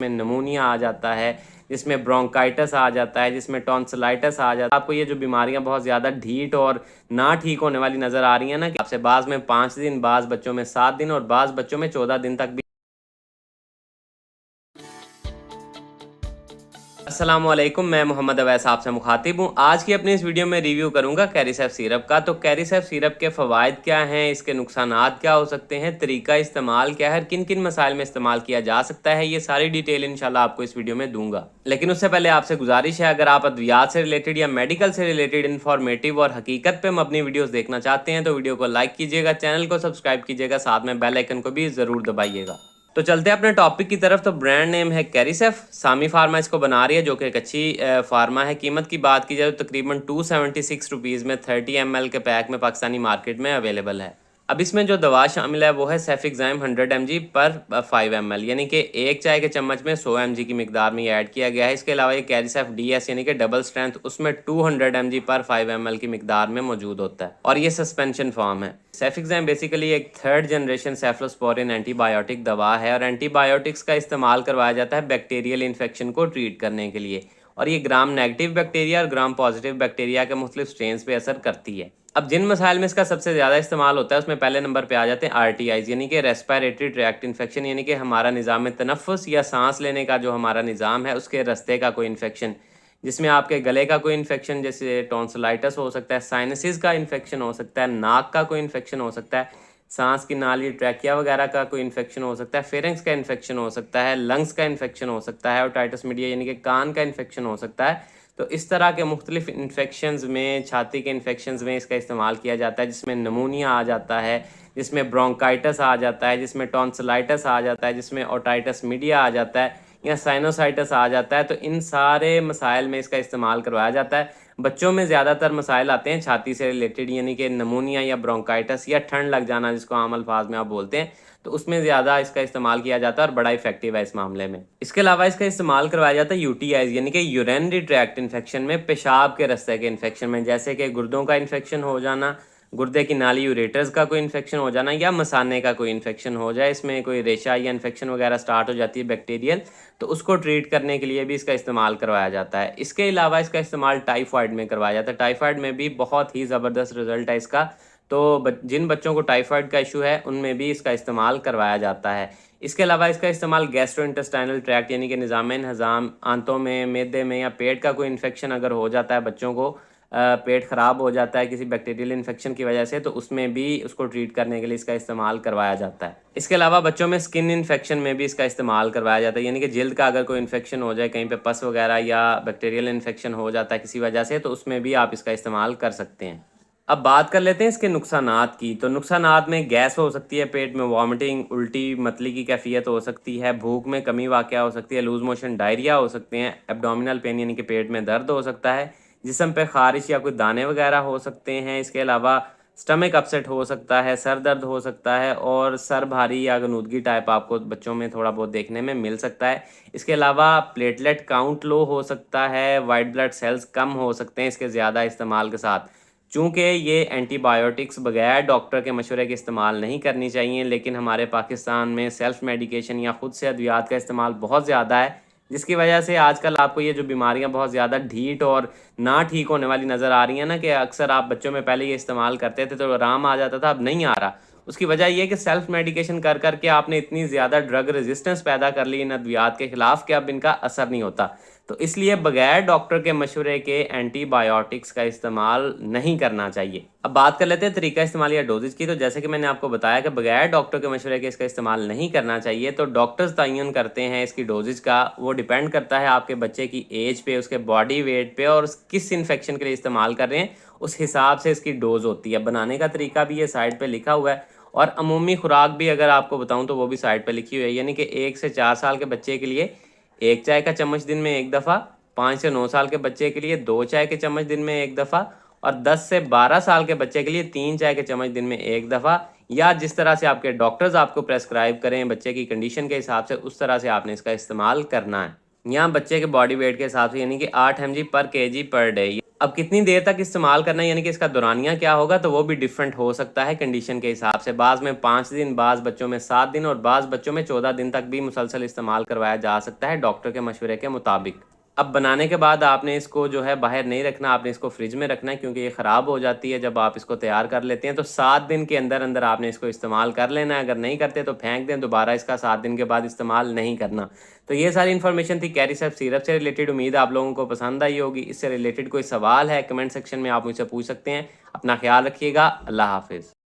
में नमूनिया आ जाता है, जिसमें ब्रोंकाइटिस आ जाता है, जिसमें टॉन्सिलाइटिस आ जाता है। आपको ये जो बीमारियां बहुत ज़्यादा ढीठ और ना ठीक होने वाली नज़र आ रही हैं ना, कि आपसे बाज़ में 5 दिन, बाज़ बच्चों में 7 दिन और बाज़ बच्चों में 14 दिन तक भी। अस्सलामुअलैकुम, मैं मोहम्मद अवैस आपसे मुखातिब हूँ। आज की अपनी इस वीडियो में रिव्यू करूंगा कैरिसेप सिरप का। तो कैरिसेप सिरप के फ़वाइद क्या हैं, इसके नुकसानात क्या हो सकते हैं, तरीका इस्तेमाल क्या है, किन किन मसाइल में इस्तेमाल किया जा सकता है, ये सारी डिटेल इंशाल्लाह आपको इस वीडियो में दूंगा। लेकिन उससे पहले आपसे गुजारिश है, अगर आप अद्वियात से रिलेटेड या मेडिकल से रिलेटेड इन्फॉर्मेटिव और हकीकत पे मबनी वीडियोज़ देखना चाहते हैं तो वीडियो को लाइक कीजिएगा, चैनल को सब्सक्राइब कीजिएगा, साथ में बेल आइकन को भी ज़रूर दबाइएगा। तो चलते हैं अपने टॉपिक की तरफ। तो ब्रांड नेम है कैरिसेप, सामी फार्मा इसको बना रही है, जो कि एक अच्छी फार्मा है। कीमत की बात की जाए तो तकरीबन 276 रुपीज़ में 30 ml के पैक में पाकिस्तानी मार्केट में अवेलेबल है। अब इसमें जो दवा शामिल है वो है सेफिक्साइम 100 mg पर 5 ml, यानी कि एक चाय के चम्मच में 100 mg की मिकदार में ये ऐड किया गया है। इसके अलावा ये कैरिसेप DS यानी कि डबल स्ट्रेंथ, उसमें 200 mg पर 5 ml की मिकदार में मौजूद होता है और ये सस्पेंशन फॉर्म है। सेफिक्साइम बेसिकली एक 3rd जनरेशन सेफलोस्पोरिन एंटीबायोटिक दवा है और एंटीबायोटिक्स का इस्तेमाल करवाया जाता है बैक्टीरियल इन्फेक्शन को ट्रीट करने के लिए, और ये ग्राम नेगेटिव बैक्टीरिया और ग्राम पॉजिटिव बैक्टीरिया के मुख्तलिफ स्ट्रेन्स पे असर करती है। अब जिन मसाइल में इसका सबसे ज़्यादा इस्तेमाल होता है उसमें पहले नंबर पे आ जाते हैं RTIs यानी कि रेस्पिरेटरी ट्रैक्ट इन्फेक्शन, यानी कि हमारा निज़ाम तनफ़ुस या सांस लेने का जो हमारा निज़ाम है उसके रस्ते का कोई इन्फेक्शन, जिसमें आपके गले का कोई इन्फेक्शन जैसे टॉन्सिलाइटिस हो सकता है, साइनसिस का इन्फेक्शन हो सकता है, नाक का कोई इन्फेक्शन हो सकता है, सांस की नाली ट्रैकिया वगैरह का कोई इन्फेक्शन हो सकता है, फेरेंक्स का इन्फेक्शन हो सकता है, लंग्स का इन्फेक्शन हो सकता है, ओटाइटिस मीडिया यानी कि कान का इन्फेक्शन हो सकता है। तो इस तरह के मुख्तलिफ इन्फेक्शंस में, छाती के इन्फेक्शंस में इसका इस्तेमाल किया जाता है, जिसमें नमूनिया आ जाता है, जिसमें ब्रोंकाइटिस आ जाता है, जिसमें टॉन्सिलाइटिस आ जाता है, जिसमें ओटाइटिस मीडिया आ जाता है या साइनोसाइटिस आ जाता है। तो इन सारे मसाइल में इसका इस्तेमाल करवाया जाता है। बच्चों में ज़्यादातर मसाइल आते हैं छाती से रिलेटेड, यानी कि नमूनिया या ब्रोंकाइटिस या ठंड लग जाना, जिसको आम अल्फाज में आप बोलते हैं, तो उसमें ज़्यादा इसका इस्तेमाल किया जाता है और बड़ा इफेक्टिव है इस मामले में। इसके अलावा इसका इस्तेमाल करवाया जाता है UTIs यानी कि यूरिनरी ट्रैक्ट इन्फेक्शन में, पेशाब के रास्ते के इन्फेक्शन में, जैसे कि गुर्दों का इन्फेक्शन हो जाना, गुर्दे की नाली यूरेटर्स का कोई इन्फेक्शन हो जाना या मसाने का कोई इन्फेक्शन हो जाए, इसमें कोई रेशा या इन्फेक्शन वगैरह स्टार्ट हो जाती है बैक्टीरियल, तो उसको ट्रीट करने के लिए भी इसका इस्तेमाल करवाया जाता है। इसके अलावा इसका इस्तेमाल टाइफाइड में करवाया जाता है। टाइफाइड में भी बहुत ही ज़बरदस्त रिजल्ट है इसका। तो जिन बच्चों को टाइफाइड का इशू है उनमें भी इसका इस्तेमाल करवाया जाता है। इसके अलावा इसका इस्तेमाल गैस्ट्रोइंटेस्टाइनल ट्रैक्ट यानी कि निज़ाम हज़ाम, आंतों में, मैदे में या पेट का कोई इन्फेक्शन अगर हो जाता है, बच्चों को पेट ख़राब हो जाता है किसी बैक्टीरियल इन्फेक्शन की वजह से, तो उसमें भी उसको ट्रीट करने के लिए इसका इस्तेमाल करवाया जाता है। इसके अलावा बच्चों में स्किन इन्फेक्शन में भी इसका इस्तेमाल करवाया जाता है, यानी कि जल्द का अगर कोई इन्फेक्शन हो जाए, कहीं पे पस वगैरह या बैक्टीरियल इन्फेक्शन हो जाता है किसी वजह से, तो उसमें भी आप इसका इस्तेमाल कर सकते हैं। अब बात कर लेते हैं इसके नुकसानात की। तो नुकसानात में गैस हो सकती है, पेट में वॉमिटिंग, उल्टी, मतली की कैफियत हो सकती है, भूख में कमी वाक़या हो सकती है, लूज़ मोशन, डायरिया हो सकते हैं, एब्डोमिनल पेन यानी कि पेट में दर्द हो सकता है, जिस्म पे ख़ारिश या कोई दाने वगैरह हो सकते हैं। इसके अलावा स्टमक अपसेट हो सकता है, सर दर्द हो सकता है और सर भारी या गनूदगी टाइप आपको बच्चों में थोड़ा बहुत देखने में मिल सकता है। इसके अलावा प्लेटलेट काउंट लो हो सकता है, वाइट ब्लड सेल्स कम हो सकते हैं इसके ज़्यादा इस्तेमाल के साथ। चूँकि ये एंटीबायोटिक्स बगैर डॉक्टर के मशवरे के इस्तेमाल नहीं करनी चाहिए, लेकिन हमारे पाकिस्तान में सेल्फ़ मेडिकेशन या ख़ुद से अद्वियात का इस्तेमाल बहुत ज़्यादा है, जिसकी वजह से आजकल आपको ये जो बीमारियां बहुत ज़्यादा ढीठ और ना ठीक होने वाली नज़र आ रही हैं ना, कि अक्सर आप बच्चों में पहले ये इस्तेमाल करते थे तो आराम आ जाता था, अब नहीं आ रहा। उसकी वजह ये है कि सेल्फ़ मेडिकेशन कर कर के आपने इतनी ज़्यादा ड्रग रेजिस्टेंस पैदा कर ली इन अद्वियात के ख़िलाफ़ कि अब इनका असर नहीं होता। तो इसलिए बगैर डॉक्टर के मशवरे के एंटीबायोटिक्स का इस्तेमाल नहीं करना चाहिए। अब बात कर लेते हैं तरीका इस्तेमाल या डोजेज की। तो जैसे कि मैंने आपको बताया कि बगैर डॉक्टर के मशवरे के इसका इस्तेमाल नहीं करना चाहिए। तो डॉक्टर्स तयन करते हैं इसकी डोजेज का, वो डिपेंड करता है आपके बच्चे की एज पे, उसके बॉडी वेट पे और किस इन्फेक्शन के लिए इस्तेमाल कर रहे हैं, उस हिसाब से इसकी डोज होती है। बनाने का तरीका भी ये साइड पर लिखा हुआ है और अमूमी खुराक भी अगर आपको बताऊँ तो वो भी साइड पर लिखी हुई है, यानी कि 1 से 4 साल के बच्चे के लिए 1 चाय का चम्मच दिन में 1 दफ़ा, 5 से 9 साल के बच्चे के लिए 2 चाय के चम्मच दिन में 1 दफ़ा और 10 से 12 साल के बच्चे के लिए 3 चाय के चम्मच दिन में 1 दफ़ा, या जिस तरह से आपके डॉक्टर्स आपको प्रेस्क्राइब करें बच्चे की कंडीशन के हिसाब से, उस तरह से आपने इसका इस्तेमाल करना है। यहाँ बच्चे के बॉडी वेट के हिसाब से, यानी कि 8 mg पर kg पर डे, अब कितनी देर तक इस्तेमाल करना है, यानी कि इसका दौरानिया क्या होगा, तो वो भी डिफरेंट हो सकता है कंडीशन के हिसाब से। बाज़ में 5 दिन, बाज़ बच्चों में 7 दिन और बाज़ बच्चों में 14 दिन तक भी मुसलसल इस्तेमाल करवाया जा सकता है डॉक्टर के मशवरे के मुताबिक। अब बनाने के बाद आपने इसको जो है बाहर नहीं रखना, आपने इसको फ्रिज में रखना है, क्योंकि ये ख़राब हो जाती है जब आप इसको तैयार कर लेते हैं। तो 7 दिन के अंदर अंदर आपने इसको इस्तेमाल कर लेना है। अगर नहीं करते तो फेंक दें, दोबारा इसका 7 दिन के बाद इस्तेमाल नहीं करना। तो ये सारी इन्फॉर्मेशन थी कैरिसेप सिरप से रिलेटेड। उम्मीद है आप लोगों को पसंद आई होगी। इससे रिलेटेड कोई सवाल है कमेंट सेक्शन में आप मुझसे पूछ सकते हैं। अपना ख्याल रखिएगा। अल्लाह हाफिज़।